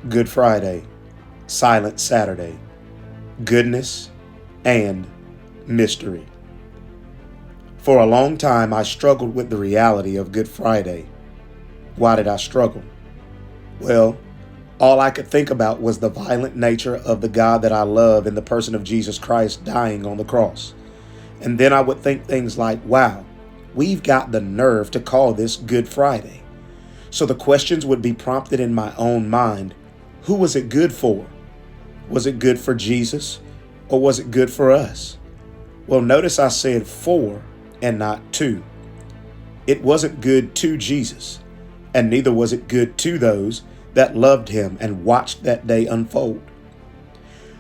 Good Friday, Silent Saturday, Goodness and Mystery. For a long time, I struggled with the reality of Good Friday. Why did I struggle? Well, all I could think about was the violent nature of the God that I love in the person of Jesus Christ dying on the cross. And then I would think things like, wow, we've got the nerve to call this Good Friday. So the questions would be prompted in my own mind. Who was it good for? Was it good for Jesus, or was it good for us? Well, notice I said for and not to. It wasn't good to Jesus, and neither was it good to those that loved him and watched that day unfold.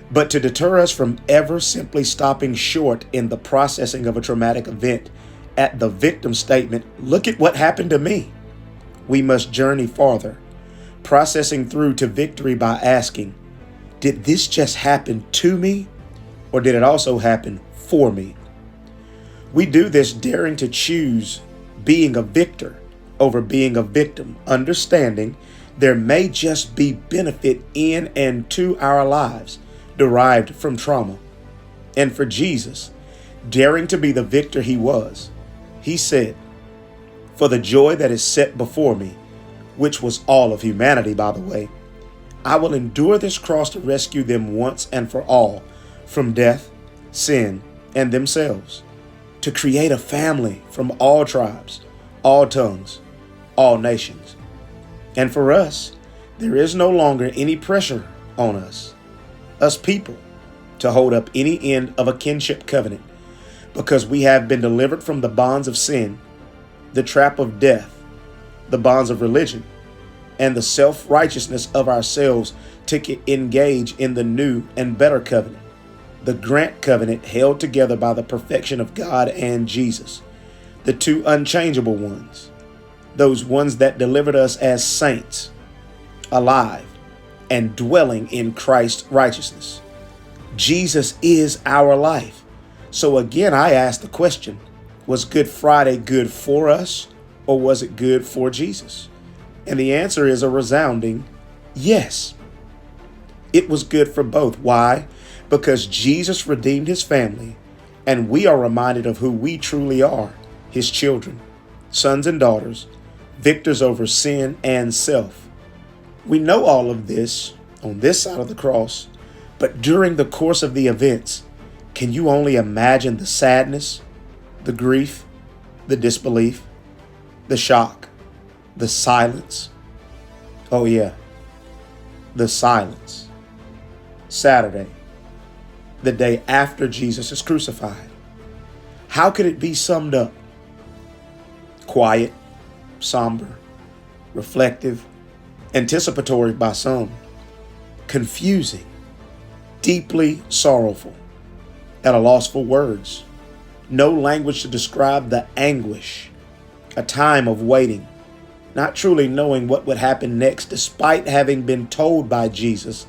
But to deter us from ever simply stopping short in the processing of a traumatic event at the victim statement, look at what happened to me, we must journey farther, processing through to victory by asking, did this just happen to me, or did it also happen for me? We do this daring to choose being a victor over being a victim, understanding there may just be benefit in and to our lives derived from trauma. And for Jesus, daring to be the victor he was, he said, for the joy that is set before me, which was all of humanity, by the way, I will endure this cross to rescue them once and for all from death, sin, and themselves, to create a family from all tribes, all tongues, all nations. And for us, there is no longer any pressure on us people, to hold up any end of a kinship covenant, because we have been delivered from the bonds of sin, the trap of death, the bonds of religion, and the self-righteousness of ourselves to engage in the new and better covenant, the grant covenant held together by the perfection of God and Jesus, the two unchangeable ones, those ones that delivered us as saints, alive and dwelling in Christ's righteousness. Jesus is our life. So again, I ask the question, was Good Friday good for us, or was it good for Jesus? And the answer is a resounding yes. It was good for both. Why? Because Jesus redeemed his family, and we are reminded of who we truly are, his children, sons and daughters, victors over sin and self. We know all of this on this side of the cross, but during the course of the events, can you only imagine the sadness, the grief, the disbelief, the shock, the silence? Oh yeah, the silence. Saturday, the day after Jesus is crucified. How could it be summed up? Quiet, somber, reflective, anticipatory by some, confusing, deeply sorrowful, at a loss for words, no language to describe the anguish, a time of waiting, not truly knowing what would happen next, despite having been told by Jesus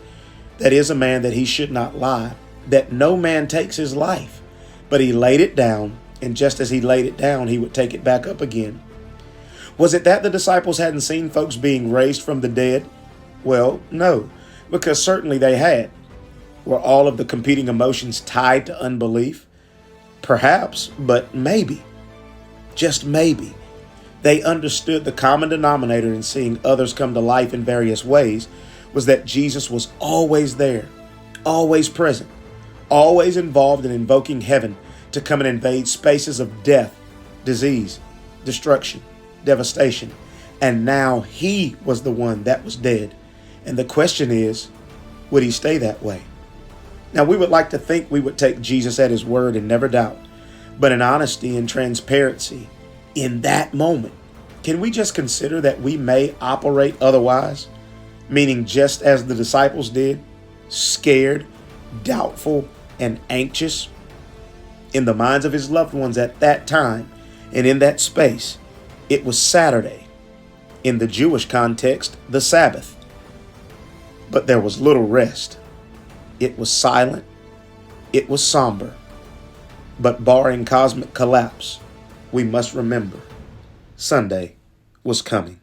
that is a man that he should not lie, that no man takes his life, but he laid it down, and just as he laid it down, he would take it back up again. Was it that the disciples hadn't seen folks being raised from the dead? Well, no, because certainly they had. Were all of the competing emotions tied to unbelief? Perhaps, but maybe, just maybe, they understood the common denominator in seeing others come to life in various ways was that Jesus was always there, always present, always involved in invoking heaven to come and invade spaces of death, disease, destruction, devastation. And now he was the one that was dead. And the question is, would he stay that way? Now, we would like to think we would take Jesus at his word and never doubt. But in honesty and transparency, in that moment, can we just consider that we may operate otherwise? Meaning just as the disciples did, scared, doubtful, and anxious? In the minds of his loved ones at that time and in that space, it was Saturday. In the Jewish context, the Sabbath. But there was little rest. It was silent. It was somber. But barring cosmic collapse, we must remember Sunday was coming.